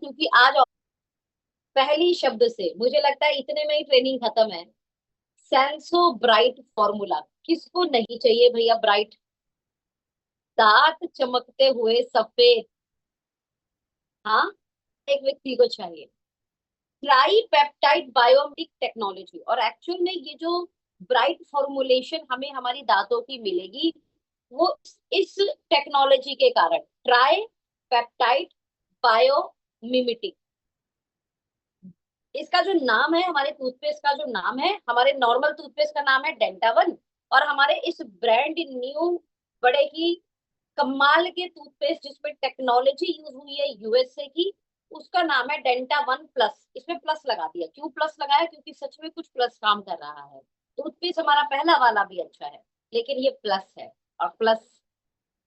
क्योंकि आज पहली शब्द से मुझे लगता है इतने में ही ट्रेनिंग खत्म है। सेंसो ब्राइट फॉर्मूला, किसको नहीं चाहिए भैया ब्राइट, दांत चमकते हुए सफेद। हाँ, एक व्यक्ति को चाहिए। ट्राई पेप्टाइड बायोमिक टेक्नोलॉजी, और एक्चुअल में ये जो ब्राइट फॉर्मुलेशन हमें हमारी दांतों की मिलेगी वो इस टेक्नोलॉजी के कारण, ट्राई पेप्टाइड बायोमिमेटिक। इसका जो नाम है, हमारे टूथपेस्ट का जो नाम है, हमारे नॉर्मल टूथपेस्ट का नाम है डेंटावन, और हमारे इस ब्रांड न्यू बड़े ही कमाल के टूथपेस्ट जिसमें टेक्नोलॉजी यूज हुई है यूएसए की, उसका नाम है डेंटा वन प्लस। इसमें प्लस लगा दिया, क्यों प्लस लगाया, क्योंकि सच में कुछ प्लस काम कर रहा है। टूथपेस्ट हमारा पहला वाला भी अच्छा है, लेकिन ये प्लस है, और प्लस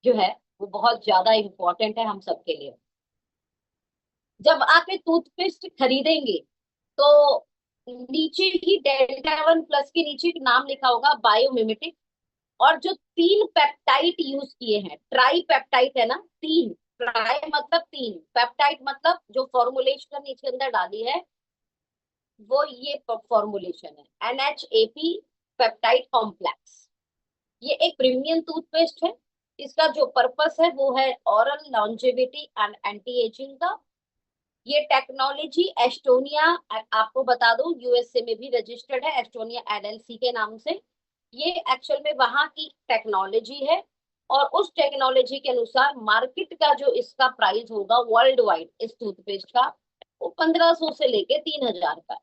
जो है वो बहुत ज्यादा इंपॉर्टेंट है हम सबके लिए। जब आप ये टूथपेस्ट खरीदेंगे तो नीचे ही डेल्टा वन प्लस के नीचे एक नाम लिखा होगा बायोमिमेटिक, और जो तीन पेप्टाइड यूज किए हैं, ट्राई पेप्टाइड है ना, तीन, ट्राई मतलब तीन, पेप्टाइड मतलब जो फॉर्मुलेशन इसके अंदर डाली है वो ये फॉर्मुलेशन है NHAP पेप्टाइड कॉम्प्लेक्स। ये एक प्रीमियम टूथपेस्ट है। इसका जो पर्पस है वो है oral longevity and anti aging का। ये टेक्नोलॉजी एस्टोनिया, आपको बता दूं यूएसए में भी रजिस्टर्ड है एस्टोनिया एलएलसी के नाम से। ये एक्चुअल में वहां की टेक्नोलॉजी है, और उस टेक्नोलॉजी के अनुसार मार्केट का जो इसका प्राइस होगा वर्ल्ड वाइड इस टूथपेस्ट का, वो 1500 से लेके 3000 का।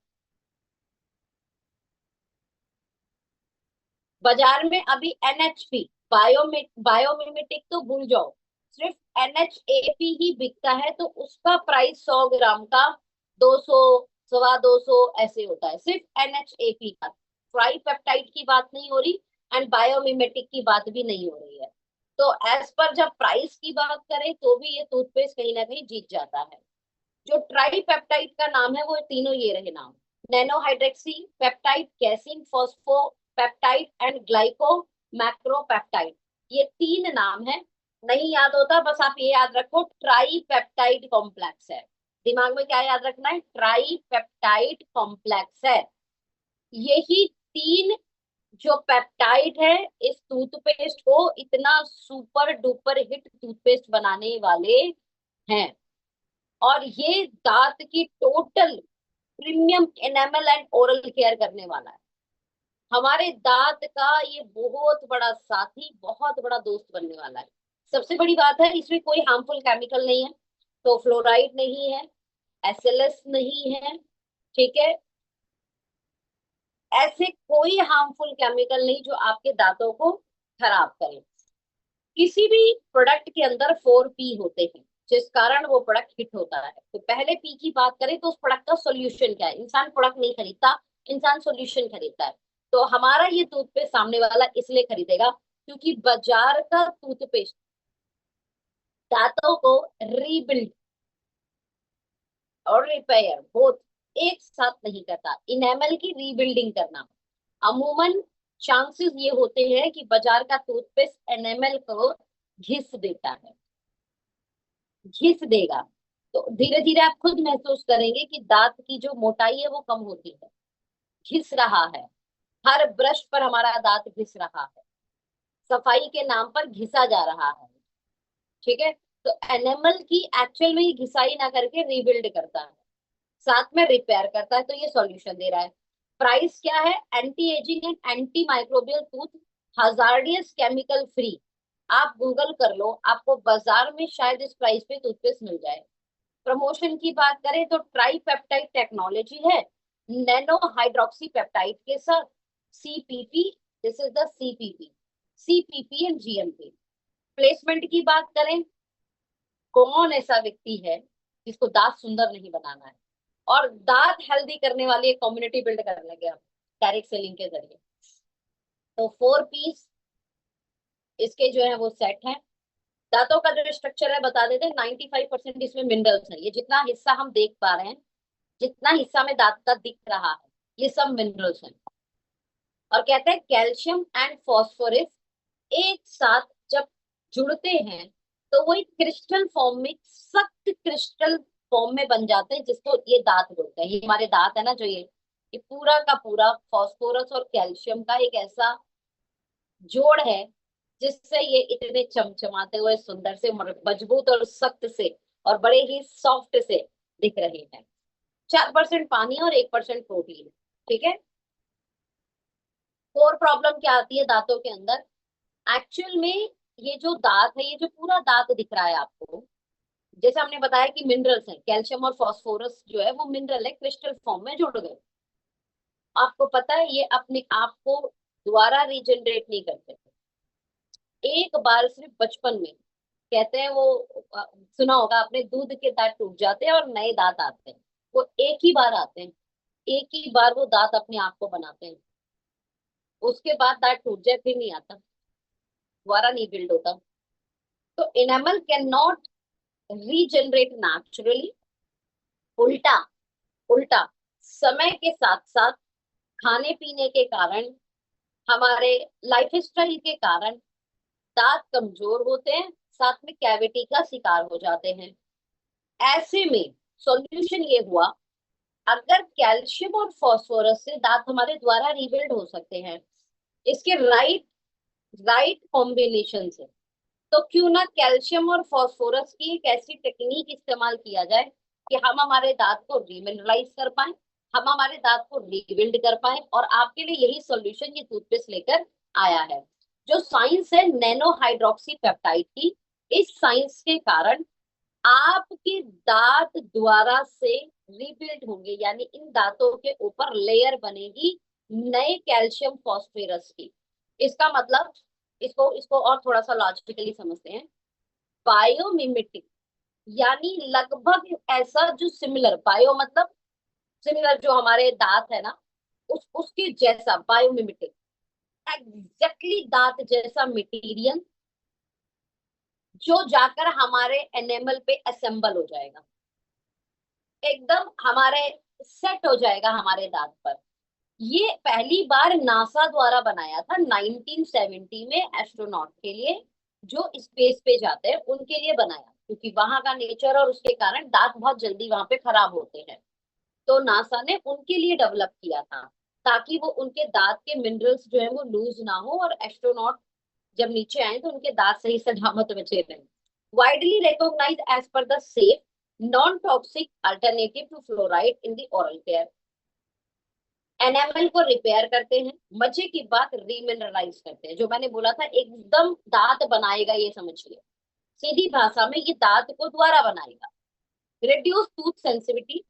बाजार में अभी NHP बायोमिमेटिक तो भूल जाओ, सिर्फ NHAP ही बिकता है, तो उसका प्राइस 100 ग्राम का 200, 250 ऐसे होता है, सिर्फ NHAP का। ट्राई पेप्टाइड की बात नहीं हो रही, एंड बायोमिमेटिक की बात भी नहीं हो रही है। तो एज पर जब प्राइस की बात करें तो भी ये टूथपेस्ट कहीं ना कहीं जीत जाता है। जो ट्राई पेप्टाइड का नाम है वो तीनों ये रहे नाम, nano hydroxy peptide, casein phospho peptide and glyco macro peptide. ये तीन नाम है। नहीं याद होता, बस आप ये याद रखो ट्राई पेप्टाइड कॉम्प्लेक्स है। दिमाग में क्या याद रखना है, ट्राई पेप्टाइड कॉम्प्लेक्स है। यही तीन जो पेप्टाइड है इस टूथपेस्ट को इतना सुपर डुपर हिट टूथपेस्ट बनाने वाले हैं। और ये दांत की total premium enamel and oral care करने वाला है। हमारे दांत का ये बहुत बड़ा साथी, बहुत बड़ा दोस्त बनने वाला है। सबसे बड़ी बात है इसमें कोई हार्मफुल केमिकल नहीं है, तो फ्लोराइड नहीं है, SLS नहीं है, ठीक है, ऐसे कोई हार्मफुल केमिकल नहीं जो आपके दांतों को खराब करे। किसी भी प्रोडक्ट के अंदर 4P होते हैं, जिस कारण वो प्रोडक्ट हिट होता है। तो पहले P की बात करें तो उस प्रोडक्ट का सोल्यूशन क्या है। इंसान प्रोडक्ट नहीं खरीदता, इंसान सोल्यूशन खरीदता है। तो हमारा ये टूथपेस्ट सामने वाला इसलिए खरीदेगा क्योंकि बाजार का टूथपेस्ट दांतों को रीबिल्ड और रिपेयर बोथ एक साथ नहीं करता। इनेमल की रीबिल्डिंग करना, अमूमन चांसेस ये होते हैं कि बाजार का टूथपेस्ट एनेमल को घिस देता है, घिस देगा। तो धीरे धीरे आप खुद महसूस करेंगे कि दांत की जो मोटाई है वो कम होती है, घिस रहा है। हर ब्रश पर हमारा दांत घिस रहा है, सफाई के नाम पर घिसा जा रहा है, ठीक है। तो एनिमल की एक्चुअल में ही घिसाई ना करके रीबिल्ड करता है, साथ में रिपेयर करता है, तो ये सॉल्यूशन दे रहा है। प्राइस क्या है, anti ageing and anti microbial tooth, hazardous chemical free. आप गूगल कर लो, आपको बाजार में शायद इस प्राइस पे टूथपेस्ट मिल जाए। प्रमोशन की बात करें तो ट्राई पेप्टाइड टेक्नोलॉजी है नैनो हाइड्रोक्सी पेप्टाइड के साथ, CPP, this is the CPP, CPP and GMP। Placement की बात करें, कौन ऐसा व्यक्ति है जिसको दांत सुंदर नहीं बनाना है, और दांत हेल्दी करने वाली एक कम्युनिटी बिल्ड कर लेंगे हम डायरेक्ट सेलिंग के जरिए। तो 4 पीस इसके जो है वो सेट है। दांतों का जो स्ट्रक्चर है बता देते हैं, 95% इसमें मिनरल्स है। ये जितना हिस्सा हम देख पा रहे हैं, जितना हिस्सा में दांत का दिख रहा है, ये सब मिनरल्स हैं। और कहते हैं कैल्शियम एंड फॉस्फोरस एक साथ जब जुड़ते हैं तो वो एक क्रिस्टल फॉर्म में, सख्त क्रिस्टल फॉर्म में बन जाते हैं, जिसको ये दांत बोलते हैं। ये हमारे दांत है ना, जो ये पूरा का पूरा फास्फोरस और कैल्शियम का एक ऐसा जोड़ है, जिससे ये इतने चमचमाते हुए सुंदर से मजबूत और सख्त से और बड़े ही सॉफ्ट से दिख रहे हैं। 4% पानी और 1% प्रोटीन। ठीक है। और प्रॉब्लम क्या आती है दांतों के अंदर? एक्चुअल में ये जो दांत है, ये जो पूरा दांत दिख रहा है आपको, जैसे हमने बताया कि मिनरल्स हैं, कैल्शियम और फास्फोरस जो है वो मिनरल है, क्रिस्टल फॉर्म में जुड़ गए। आपको पता है ये अपने आप को दोबारा रीजनरेट नहीं करते। एक बार सिर्फ बचपन में, कहते हैं वो, सुना होगा आपने, दूध के दांत टूट जाते हैं और नए दांत आते हैं। वो एक ही बार आते हैं, एक ही बार वो दांत अपने आप को बनाते हैं। उसके बाद दांत टूट जाए फिर नहीं आता, दोबारा नहीं बिल्ड होता। तो enamel can not regenerate naturally. उल्टा, उल्टा समय के साथ साथ खाने पीने के कारण, हमारे लाइफस्टाइल के कारण दांत कमजोर होते हैं, साथ में कैविटी का शिकार हो जाते हैं। ऐसे में सॉल्यूशन ये हुआ, अगर कैल्शियम और फास्फोरस से दांत हमारे द्वारा रिबिल्ड हो सकते हैं, इसके राइट राइट कॉम्बिनेशन से, तो क्यों ना कैल्शियम और फास्फोरस की एक ऐसी टेक्निक इस्तेमाल किया जाए कि हम हमारे दांत को रीमिनरलाइज कर पाए, हम हमारे दांत को रीबिल्ड कर पाए। और आपके लिए यही सॉल्यूशन ये टूथपेस्ट लेकर आया है, जो साइंस है नैनो हाइड्रोक्सी पेप्टाइड की। इस साइंस के कारण आपके दांत द्वारा से रीबिल्ड होंगे, यानी इन दांतों के ऊपर लेयर बनेगी नए कैल्शियम फॉस्फोरस की। इसका मतलब, इसको इसको और थोड़ा सा लॉजिकली समझते हैं। बायोमिमेटिक यानी लगभग ऐसा, जो सिमिलर, बायो मतलब सिमिलर, जो हमारे दांत है ना, उसके जैसा बायोमिमेटिक, एग्जैक्टली दांत जैसा मटेरियल, जो जाकर हमारे एनेमल पे असेंबल हो जाएगा, एकदम हमारे सेट हो जाएगा हमारे दांत पर। ये पहली बार नासा द्वारा बनाया था 1970 में, एस्ट्रोनॉट के लिए, जो स्पेस पे जाते हैं उनके लिए बनाया, क्योंकि वहां का नेचर और उसके कारण दांत बहुत जल्दी वहां पे खराब होते हैं। तो नासा ने उनके लिए डेवलप किया था, ताकि वो उनके दांत के मिनरल्स जो है वो लूज ना हो, और एस्ट्रोनॉट जब नीचे आए तो उनके दांत सही सलामत बचे रहे। Widely recognise as per the safe non toxic alternative to fluoride in the oral care. Enamel को रिपेयर करते हैं, मजे की बात रीमिनरलाइज करते हैं। जो मैंने बोला था एकदम दांत बनाएगा, ये समझिए, सीधी भाषा में ये दांत को दोबारा बनाएगा। रिड्यूस टूथ सेंसिटिविटी,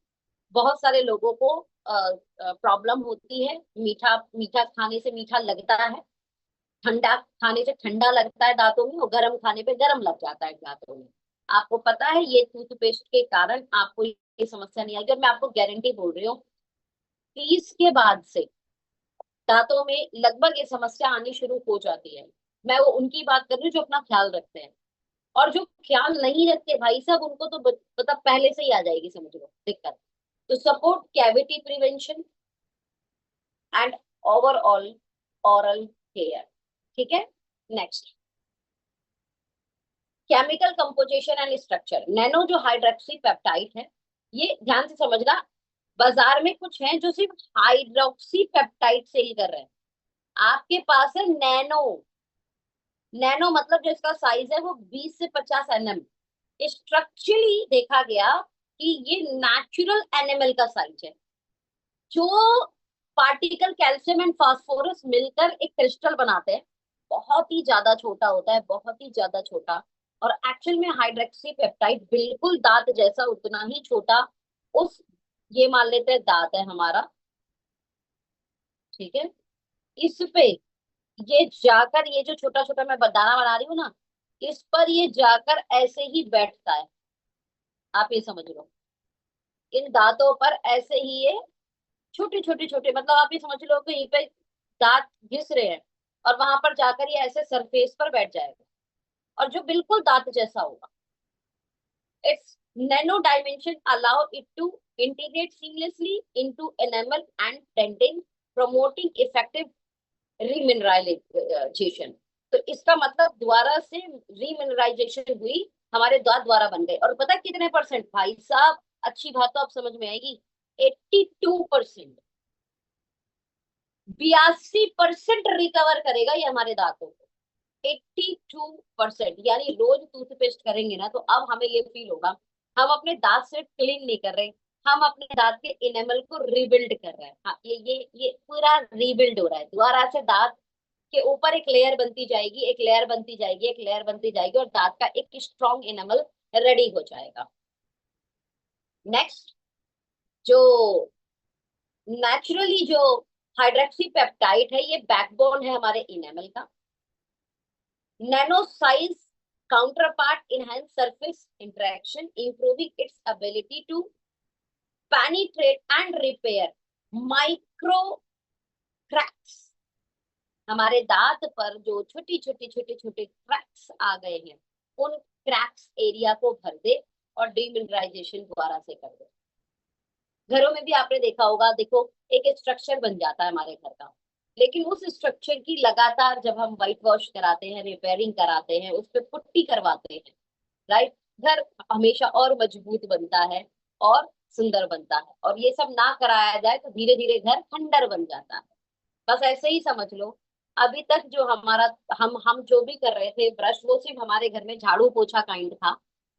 बहुत सारे लोगों को प्रॉब्लम होती है, मीठा मीठा खाने से मीठा लगता है, ठंडा खाने से ठंडा लगता है दांतों में, और गर्म खाने पे गर्म लग जाता है दांतों में। आपको पता है ये टूथपेस्ट के कारण आपको ये समस्या नहीं आएगी, और मैं आपको गारंटी बोल रही हूँ 30 के बाद से दांतों में लगभग ये समस्या आनी शुरू हो जाती है। मैं वो उनकी बात कर रही हूँ जो अपना ख्याल रखते हैं, और जो ख्याल नहीं रखते भाई साहब, उनको तो मतलब पहले से ही आ जाएगी, समझ लो, दिक्कत। तो support cavity prevention and overall oral care. ठीक है। Next, chemical composition and structure. Nano जो हाइड्रोक्सी पेप्टाइड है, ये ध्यान से समझना, बाजार में कुछ हैं जो सिर्फ हाइड्रोक्सी पेप्टाइड सेल कर रहे हैं। आपके पास है नैनो। नैनो मतलब जो इसका साइज है वो 20 से 50 mm। स्ट्रक्चरली देखा गया कि ये नेचुरल एनिमल का साइज है। जो पार्टिकल कैल्शियम एंड फास्फोरस मिलकर एक क्रिस्टल बनाते हैं, बहुत ही ज्यादा छोटा होता है, बहुत ही ज्यादा छोटा। और एक्चुअल में हाइड्रोक्सी पेप्टाइड बिल्कुल दांत जैसा, उतना ही छोटा, उस, ये मान लेते हैं दांत है हमारा, ठीक है, इस पे ये जाकर, ये जो छोटा छोटा मैं दाना बना रही हूँ ना, इस पर ये जाकर ऐसे ही बैठता है। आप ये समझ लो, इन दांतों पर ऐसे ही ये छोटे छोटे छोटे, मतलब आप ये समझ लो कि यहीं पे दांत घिस रहे हैं, और वहां पर जाकर ये ऐसे सरफेस पर बैठ जाएगा, और जो बिल्कुल दांत जैसा होगा। It's nano dimension allow it to integrate seamlessly into enamel and dentin, promoting effective remineralisation. तो इसका मतलब दोबारा से रीमिनराइजेशन हुई, हमारे दांत द्वारा बन गए। और पता कितने परसेंट भाई साहब, अच्छी बात तो अब समझ में आएगी। 82%, 82% रिकवर करेगा ये हमारे दांतों को। 82%, यानी रोज टूथपेस्ट करेंगे ना तो अब हमें ये फील होगा हम अपने दांत से क्लीन नहीं कर रहे, हम अपने दांत के इनेमल को रिबिल्ड कर रहे हैं। हाँ, ये पूरा रिबिल्ड हो रहा है दोबारा से। दांत के ऊपर एक लेयर बनती जाएगी, एक लेयर बनती जाएगी, एक लेयर बनती जाएगी, और दांत का एक स्ट्रॉन्ग इनेमल रेडी हो जाएगा। नेक्स्ट, जो नेचुरली जो हाइड्रोक्सी पेप्टाइड है, ये बैकबोन है हमारे इनेमल का। Nano size counterpart enhance surface interaction, improving its ability to penetrate and repair micro cracks। हमारे दांत पर जो छोटे छोटे क्रैक्स आ गए हैं, उन क्रैक्स एरिया को भर दे और डीमिनरलाइजेशन दोबारा से कर दे। घरों में भी आपने देखा होगा, देखो एक स्ट्रक्चर बन जाता है हमारे घर का, लेकिन उस स्ट्रक्चर की लगातार जब हम व्हाइट वॉश कराते हैं, रिपेयरिंग कराते हैं, उस पर पुट्टी करवाते हैं, राइट, घर हमेशा और मजबूत बनता है और सुंदर बनता है। और ये सब ना कराया जाए तो धीरे धीरे घर खंडर बन जाता है। बस ऐसे ही समझ लो, अभी तक जो हमारा हम जो भी कर रहे थे ब्रश, वो सिर्फ हमारे घर में झाड़ू पोछा काइंड था।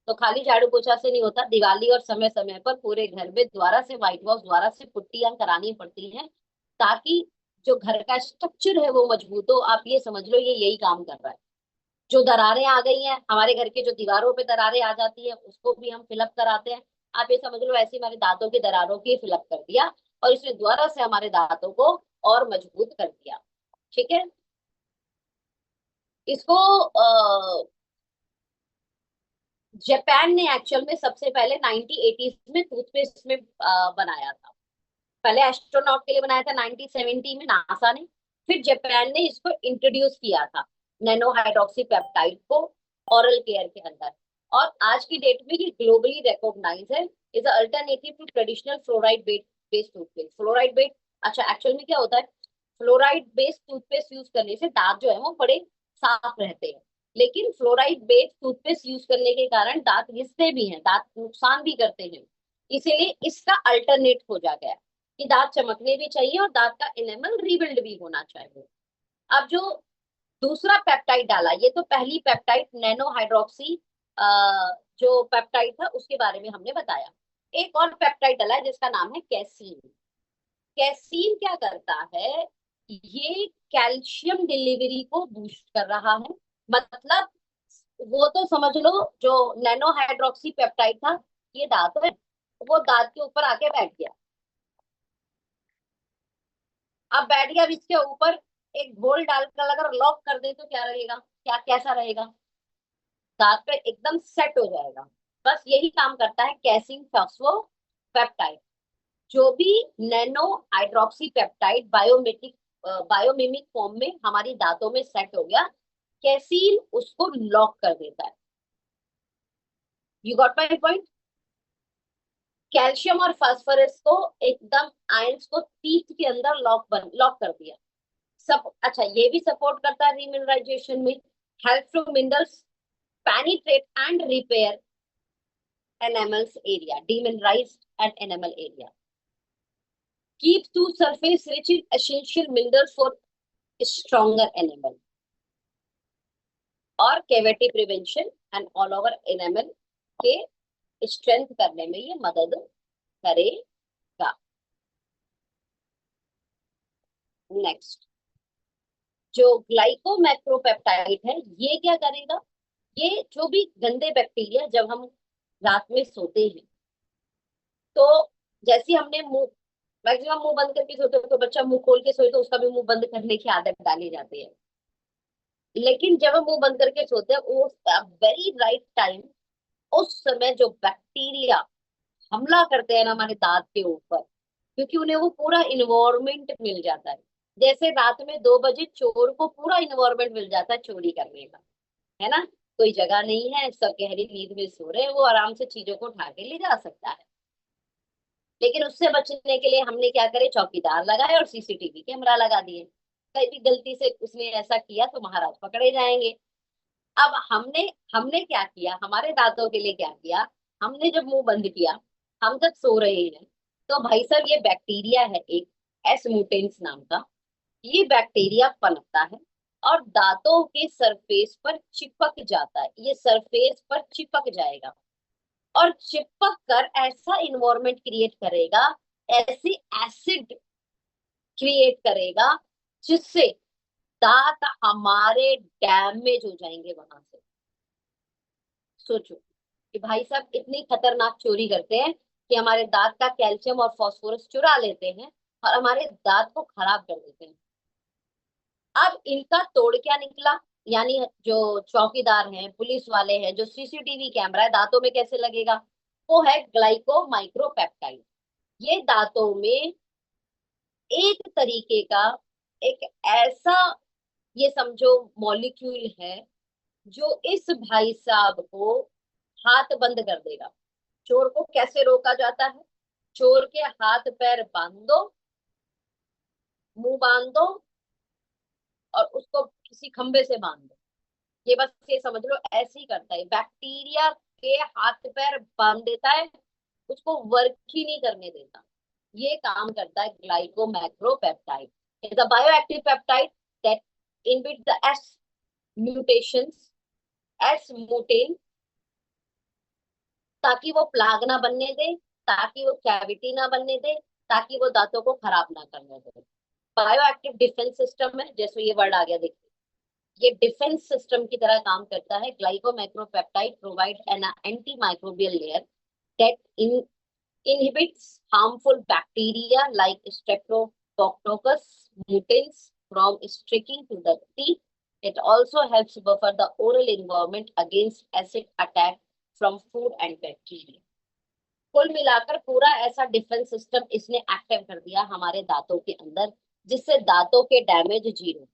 तो खाली झाड़ू पोछा से नहीं होता, दिवाली और समय समय पर पूरे घर में दोबारा से व्हाइट वॉश, दोबारा से पुट्टियां करानी पड़ती हैं, ताकि जो घर का स्ट्रक्चर है वो मजबूत हो। आप ये समझ लो, ये यही काम कर रहा है। जो दरारें आ गई हैं हमारे घर के, जो दीवारों पे दरारें आ जाती है, उसको भी हम फिलअप कराते हैं। आप ये समझ लो ऐसे हमारे दांतों की दरारों की फिलअप कर दिया, और इसने दोबारा से हमारे दांतों को और मजबूत कर दिया। ठीक है। इसको जापान ने एक्चुअल में सबसे पहले 1980s में टूथपेस्ट में बनाया था। पहले एस्ट्रोनॉट के लिए बनाया था 1970 में नासा ने, फिर जापान ने इसको इंट्रोड्यूस किया था, नैनो हाइड्रोक्सी पेप्टाइड को ओरल केयर के अंदर। और आज की डेट में ये ग्लोबली रिकॉग्नाइज है, is alternative to traditional fluoride based toothpaste. Fluoride based, अच्छा एक्चुअल में क्या होता है, फ्लोराइड बेस्ड टूथपेस्ट यूज करने से दांत जो है वो बड़े साफ रहते हैं, लेकिन फ्लोराइड बेस्ड टूथपेस्ट यूज करने के कारण दांत घिसते भी हैं, दांत नुकसान भी करते हैं। इसीलिए इसका अल्टरनेट हो जा गया कि दांत चमकने भी चाहिए और दांत का इनेमल रीबिल्ड भी होना चाहिए। अब जो दूसरा पेप्टाइड डाला, ये तो पहली पेप्टाइड नैनो हाइड्रोक्सी जो पेप्टाइड था उसके बारे में हमने बताया। एक और पेप्टाइड डाला है जिसका नाम है कैसीन। कैसीन क्या करता है, ये कैल्शियम डिलीवरी को बूस्ट कर रहा है। मतलब वो तो समझ लो, जो नैनो हाइड्रोक्सी पेप्टाइड था, ये दांत है, वो दांत के ऊपर आके बैठ गया। अब बैठ गया, अब इसके ऊपर एक घोल डालकर अगर लॉक कर दे तो क्या रहेगा, क्या कैसा रहेगा, दांत पे एकदम सेट हो जाएगा। बस यही काम करता है कैसिन फॉस्फोपेप्टाइड। जो भी नैनो हाइड्रोक्सी पेप्टाइड बायोमिमिक फॉर्म में हमारी दांतों में सेट हो गया, कैसीन उसको लॉक कर देता है। You got my point. Calcium और फास्फोरस को एकदम आयंस को टीथ के अंदर लॉक कर दिया। सब अच्छा, ये भी सपोर्ट करता है रीमिनरलाइजेशन में, help to minerals penetrate and repair enamel's area, demineralized and enamel area. Keep to surface rich in essential minerals for stronger enamel और cavity prevention and all over enamel के स्ट्रेंथ करने में ये मदद करेगा। नेक्स्ट, जो ग्लाइकोमैक्रोपेप्टाइड है, ये क्या करेगा, ये जो भी गंदे बैक्टीरिया, जब हम रात में सोते हैं तो जैसे हमने मुंह, मैक्सिमम मुंह बंद करके सोते हो, तो बच्चा मुंह खोल के सोए तो उसका भी मुंह बंद करने की आदत डाली जाती है। लेकिन जब हम मुंह बंद करके सोते हैं, वो वेरी राइट टाइम, उस समय जो बैक्टीरिया हमला करते हैं ना हमारे दांत के ऊपर, क्योंकि उन्हें वो पूरा इन्वायरमेंट मिल जाता है। जैसे रात में 2 बजे चोर को पूरा इन्वायरमेंट मिल जाता है चोरी करने का, है ना, कोई जगह नहीं है, सब गहरी नींद में सो रहे हैं, वो आराम से चीजों को उठा के ले जा सकता है। लेकिन उससे बचने के लिए हमने क्या करे, चौकीदार लगाए और सीसीटीवी कैमरा लगा दिए। कहीं भी गलती से उसने ऐसा किया तो महाराज पकड़े जाएंगे। अब हमने हमने क्या किया, हमारे दांतों के लिए क्या किया, हमने जब मुंह बंद किया, हम जब सो रहे हैं तो भाई साहब ये बैक्टीरिया है एक, एस म्यूटेंस नाम का, ये बैक्टीरिया पनपता है और दांतों के सरफेस पर चिपक जाता है, ये सरफेस पर चिपक जाएगा और चिपक कर ऐसा इन्वायरमेंट क्रिएट करेगा, ऐसी एसिड क्रिएट करेगा जिससे दांत हमारे डैमेज हो जाएंगे वहां से। सोचो कि भाई साहब इतनी खतरनाक चोरी करते हैं कि हमारे दांत का कैल्शियम और फास्फोरस चुरा लेते हैं और हमारे दांत को खराब कर देते हैं। अब इनका तोड़ क्या निकला, यानी जो चौकीदार हैं, पुलिस वाले हैं, जो सीसीटीवी कैमरा है दांतों में कैसे लगेगा, वो है ग्लाइको माइक्रोपेप्टाइड। ये दांतों में एक तरीके का, एक ऐसा, ये समझो मॉलिक्यूल है जो इस भाई साहब को हाथ बंद कर देगा। चोर को कैसे रोका जाता है, चोर के हाथ पैर बांध दो, मुंह बांध दो और उसको किसी खंबे से बांध दो, ये बस ये समझ लो ऐसे ही करता है बैक्टीरिया, के हाथ पैर बांध देता है, उसको वर्क ही नहीं करने देता। ये काम करता है glycomacropeptide, is a bioactive peptide that inhibit the S mutations, S mutate, ताकि वो प्लाग ना बनने दे, ताकि वो कैविटी ना बनने दे, ताकि वो दांतों को खराब ना करने दे। बायोएक्टिव डिफेंस सिस्टम है, जैसे ये वर्ड आ गया देखिए, ये डिफेंस सिस्टम की तरह काम करता है। Glycomacropeptide provide an anti microbial layer that inhibits harmful bacteria like Streptococcus mutans from sticking to the teeth. It also helps buffer the oral environment against acid attack from food and bacteria. कुल मिलाकर पूरा ऐसा defence system इसने active कर दिया हमारे दांतों के अंदर, जिससे दांतों के डैमेज जीरो,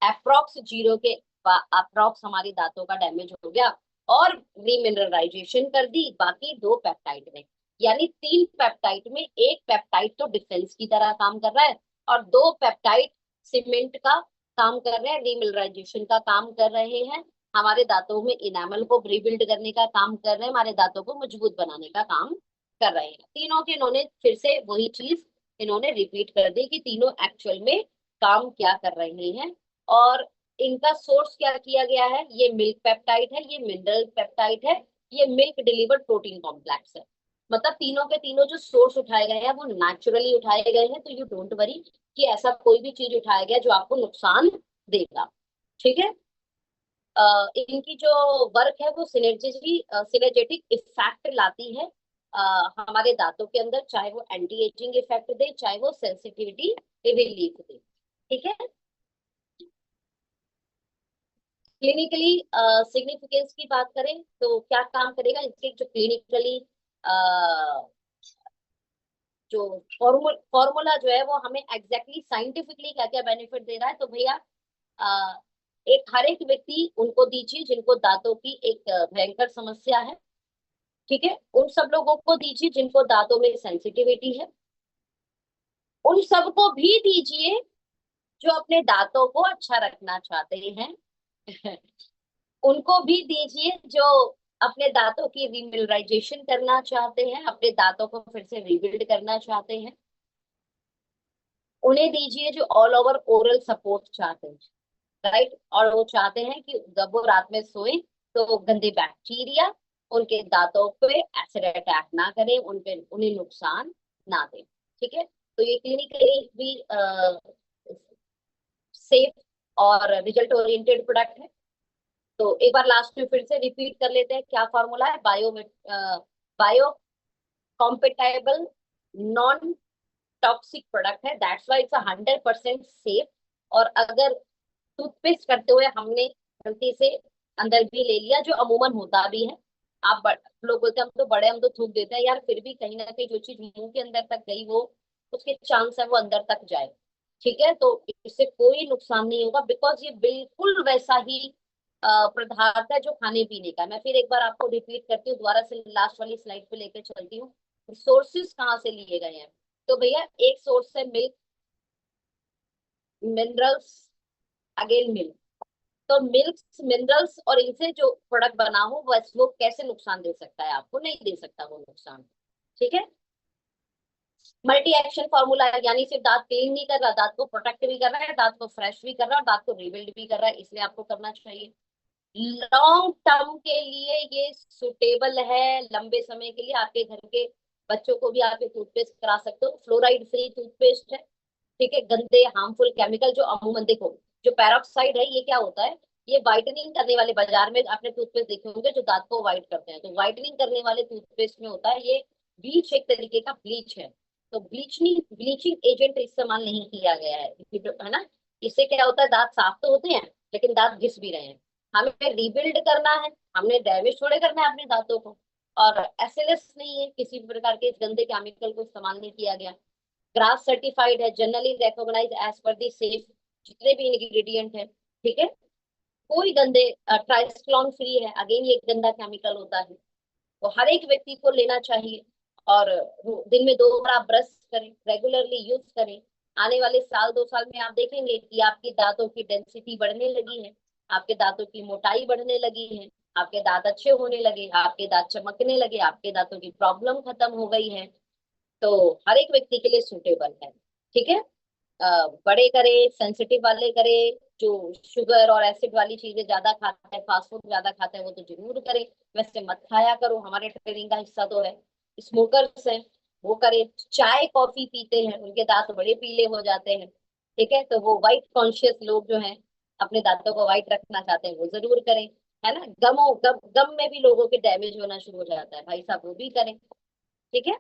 अप्रोक्स जीरो के अप्रोक्स हमारी दांतों का डैमेज हो गया और रीमिनरलाइजेशन कर दी बाकी दो पेप्टाइड में। यानी तीन पेप्टाइड में एक पेप्टाइड तो डिफेंस की तरह काम कर रहा है और दो पेप्टाइड सीमेंट का काम कर रहे हैं, रीमिनरलाइजेशन का काम कर रहे हैं, हमारे दांतों में इनामल को रिबिल्ड करने का काम कर रहे हैं, हमारे दांतों को मजबूत बनाने का काम कर रहे हैं। तीनों के इन्होंने फिर से वही चीज इन्होंने रिपीट कर दी कि तीनों एक्चुअल में काम क्या कर रहे हैं। और इनका सोर्स क्या किया गया है, ये मिल्क पेप्टाइड है, ये मिनरल पेप्टाइड है, ये मिल्क डिलीवर्ड प्रोटीन कॉम्प्लेक्स है। मतलब तीनों के तीनों जो सोर्स उठाए गए हैं वो नेचुरली उठाए गए हैं, तो यू डोंट वरी कि ऐसा कोई भी चीज उठाया गया जो आपको नुकसान देगा। ठीक है। इनकी जो वर्क है वो सिनर्जेटिक इफेक्ट लाती है हमारे दांतों के अंदर, चाहे वो एंटी एजिंग इफेक्ट दे, चाहे वो सेंसिटिविटी रिलीफ दे। ठीक है। क्लिनिकली सिग्निफिकेंस की बात करें तो क्या काम करेगा इसके, जो क्लिनिकली जो फॉर्मूला जो है वो हमें एग्जैक्टली साइंटिफिकली क्या क्या बेनिफिट दे रहा है, तो भैया एक हर एक व्यक्ति उनको दीजिए जिनको दांतों की एक भयंकर समस्या है। ठीक है। उन सब लोगों को दीजिए जिनको दांतों में सेंसिटिविटी है। उन सबको भी दीजिए जो अपने दांतों को अच्छा रखना चाहते हैं। उनको भी दीजिए जो अपने दांतों की रीमिनरलाइजेशन करना चाहते हैं, अपने दांतों को फिर से रिबिल्ड करना चाहते हैं। उन्हें दीजिए जो ऑल ओवर ओरल सपोर्ट चाहते हैं, राइट, और वो चाहते हैं कि जब वो रात में सोए तो गंदे बैक्टीरिया उनके दांतों पे एसिड अटैक ना करें, उनके उन्हें नुकसान ना दे। ठीक है। तो ये क्लिनिकली भी सेफ और रिजल्ट ओरिएंटेड प्रोडक्ट है। तो एक बार लास्ट में फिर से रिपीट कर लेते हैं क्या फॉर्मूला है। Bio compatible non toxic product है, दैट्स वाई इट्स 100% सेफ। और अगर टूथपेस्ट करते हुए हमने गलती से अंदर भी ले लिया, जो अमूमन होता भी है, लोग बोलते हैं हम तो बड़े, हम तो थूक देते हैं यार, फिर भी कहीं ना कहीं जो चीज मुंह के अंदर तक गई वो उसके चांस है वो अंदर तक जाए। ठीक है। तो इससे कोई नुकसान नहीं होगा, बिकॉज ये बिल्कुल वैसा ही पदार्थ है जो खाने पीने का। मैं फिर एक बार आपको रिपीट करती हूँ, दोबारा से लास्ट वाली स्लाइड पे लेकर चलती हूँ। सोर्सेस कहाँ से लिए गए हैं, तो भैया एक सोर्स है मिल्क, मिनरल्स, अगेन मिल्क। तो मिल्क, मिनरल्स और इनसे जो प्रोडक्ट बना हो बस वो कैसे नुकसान दे सकता है आपको, नहीं दे सकता वो नुकसान। ठीक है। मल्टी एक्शन फॉर्मूला यानी सिर्फ दांत क्लीन नहीं कर रहा, दांत को प्रोटेक्ट भी कर रहा है, दांत को फ्रेश भी कर रहा है और दांत को रिबिल्ड भी कर रहा है, इसलिए आपको करना चाहिए। लॉन्ग टर्म के लिए ये सुटेबल है, लंबे समय के लिए आपके घर के बच्चों को भी आप टूथपेस्ट करा सकते हो, फ्लोराइड फ्री टूथपेस्ट है। ठीक है, गंदे हार्मफुल केमिकल जो अमूमन देखो, जो पेरोक्साइड है ये क्या होता है, ये व्हाइटनिंग करने वाले, बाजार में आपने टूथपेस्ट देखे होंगे जो दांत को व्हाइट करते हैं, तो व्हाइटनिंग करने वाले टूथपेस्ट में होता है ये ब्लीच, एक तरीके का ब्लीच है। तो ब्लीचिंग एजेंट इस्तेमाल नहीं किया गया है ना। इससे क्या होता है, दांत साफ तो होते हैं लेकिन दांत घिस भी रहे हैं। हमें रिबिल्ड करना है, हमने डैमेज थोड़े करना है अपने दांतों को। और एसएलएस नहीं है, किसी भी प्रकार के इस गंदे केमिकल को इस्तेमाल नहीं किया गया। ग्रास सर्टिफाइड है, जनरली रिकॉग्नाइज एज पर दी सेफ, जितने भी इंग्रेडिएंट है। ठीक है, कोई गंदे, ट्राइस्क्लोन फ्री है, अगेन ये गंदा केमिकल होता है, तो हर एक व्यक्ति को लेना चाहिए। और दिन में 2 बार आप ब्रश करें, रेगुलरली यूज करें। आने वाले साल 2 साल में आप देखेंगे कि आपकी दांतों की डेंसिटी बढ़ने लगी है, आपके दांतों की मोटाई बढ़ने लगी है, आपके दांत अच्छे होने लगे, आपके दांत चमकने लगे, आपके दांतों की प्रॉब्लम खत्म हो गई है। तो हर एक व्यक्ति के लिए सूटेबल है। ठीक है, बड़े करे, सेंसिटिव वाले करे, जो शुगर और एसिड वाली चीजें ज्यादा खाते हैं, फास्ट फूड ज्यादा खाते हैं, वो तो जरूर करें, वैसे मत खाया करो, हमारे ट्रेनिंग का हिस्सा तो है। स्मोकर्स हैं वो करे, चाय कॉफी पीते हैं उनके दांत बड़े पीले हो जाते हैं। ठीक है, तो वो वाइट कॉन्शियस लोग जो हैं, अपने दांतों को वाइट रखना चाहते हैं, वो जरूर करें। है ना, गम में भी लोगों के डैमेज होना शुरू हो जाता है, भाई साहब वो भी करें। ठीक है,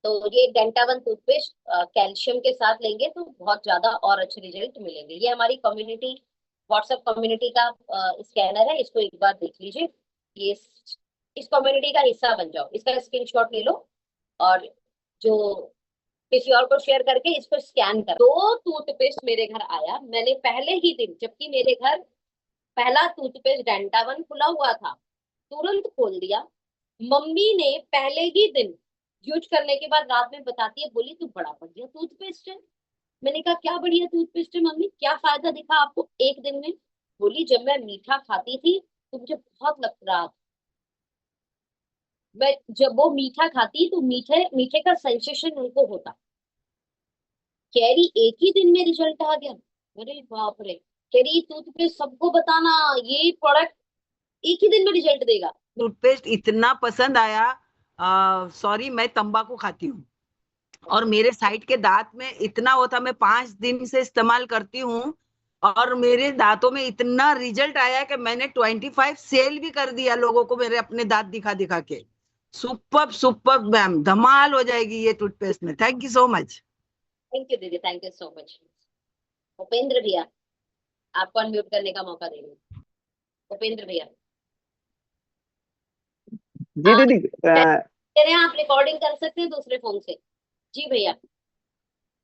तो ये डेंटावन टूथपेस्ट कैल्शियम के साथ लेंगे तो बहुत ज्यादा और अच्छे रिजल्ट मिलेंगे। ये हमारी कम्युनिटी, व्हाट्सएप कम्युनिटी का स्कैनर है, इसको एक बार देख लीजिए। ये इस कम्युनिटी का हिस्सा बन जाओ, इसका स्क्रीनशॉट ले लो और जो किसी और को शेयर करके इसको स्कैन कर। 2 टूथपेस्ट मेरे घर आया, मैंने पहले ही दिन, जबकि मेरे घर पहला टूथपेस्ट डेंटावन खुला हुआ था, तुरंत खोल दिया। मम्मी ने पहले ही दिन यूज करने के बाद रात में बताती है, बोली तू बड़ा बढ़िया टूथपेस्ट है। मैंने कहा क्या बढ़िया टूथपेस्ट है मम्मी, क्या फायदा दिखा आपको एक दिन में। बोली जब मैं मीठा खाती थी तो मुझे बहुत लग रहा था, मैं जब वो मीठा खाती तो मीठे मीठे का सेंसेशन उनको होता। कैरी एक ही दिन में रिजल्ट आ गया। अरे बाप रे, कैरी टूथपेस्ट सबको बताना, ये प्रोडक्ट एक ही दिन में रिजल्ट देगा। टूथपेस्ट इतना पसंद आया, सॉरी मैं तंबाकू खाती हूँ और मेरे साइड के दांत में इतना होता, मैं 5 दिन से इस्तेमाल करती हूँ और मेरे दांतों में इतना रिजल्ट आया कि मैंने 25 सेल भी कर दिया लोगों को, मेरे अपने दांत दिखा दिखा के। सुपर्ब सुपर्ब मैम, धमाल हो जाएगी ये टूथपेस्ट में। Thank you so much. Thank you दीदी, thank you so much. Upendra भैया, आपको अनम्यूट करने का मौका देंगे। उपेंद्र भैया, जी दीदी। कह रहे हैं आप रिकॉर्डिंग कर सकते हैं दूसरे फोन से। जी भैया।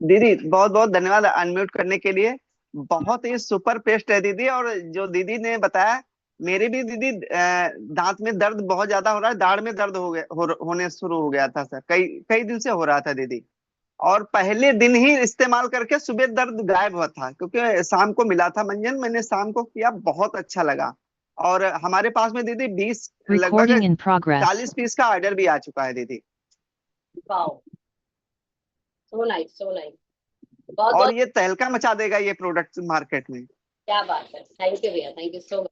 दीदी बहुत बहुत धन्यवाद अनम्यूट करने के लिए। बहुत ही सुपर पेस्ट है दीदी। और जो दीदी ने बताया, मेरे भी दीदी दांत में दर्द बहुत ज्यादा हो रहा है, दाढ़ में दर्द हो गया, होने शुरू हो गया था सर, कई कई दिन से हो रहा था दीदी। और पहले दिन ही इस्तेमाल करके सुबह दर्द गायब हुआ था, क्योंकि शाम को मिला था मंजन, मैंने शाम को किया, बहुत अच्छा लगा। और हमारे पास में दीदी 20 Recording लगभग in progress. 40 पीस का ऑर्डर भी आ चुका है दीदी। Wow, so nice, so nice. बहुत और बहुत ये तहलका मचा देगा ये प्रोडक्ट मार्केट में। क्या बात है, थैंक यू भैया, थैंक यू सो मच।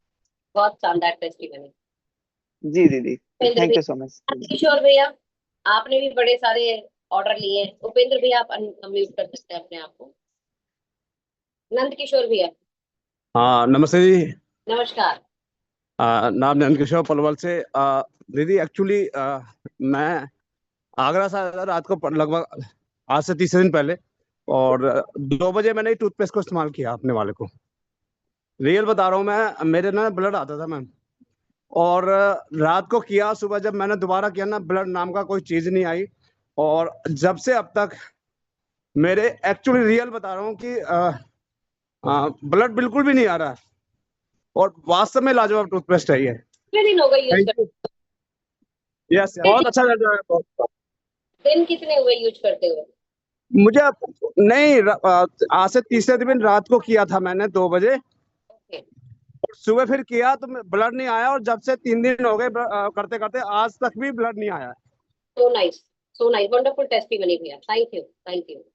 बहुत शानदार टेस्टिमनी। जी दीदी, उपेंद्र थैंक भैया, यू सो मच। किशोर भैया, आपने भी बड़े सारे ऑर्डर लिए। उपेंद्र भैया आप अनम्यूट कर सकते हैं अपने आप को। नंद किशोर भैया। हाँ नमस्ते जी। नमस्कार। नाम नंद किशोर पलवल से। दीदी एक्चुअली मैं आगरा से आया था रात को, लगभग आज से 30 दिन पहले, और 2 बजे मैंने टूथपेस्ट को इस्तेमाल किया अपने वाले को। रियल बता रहा हूँ मैं, मेरे ना ब्लड आता था मैम, और रात को किया, सुबह जब मैंने दोबारा किया ना, ब्लड नाम का कोई चीज नहीं आई। और जब से अब तक मेरे, एक्चुअली रियल बता रहा हूँ कि ब्लड बिल्कुल भी नहीं आ रहा है, और वास्तव में लाजवाब टूथपेस्ट है ये। कितने दिन हो गए यूज थैंक करते? यू। यस, बहुत अच्छा लग रहा है, बहुत। दिन कितने हुए यूज करते हुए? मुझे नहीं, आज से 30 दिन रात को किया था मैंने 2 बजे, ओके। और सुबह फिर किया तो ब्लड नहीं आया, और जब से 3 दिन हो गए करते करते आज तक भी ब्लड नहीं आया। So nice, wonderful testimony भैया, thank you, thank you.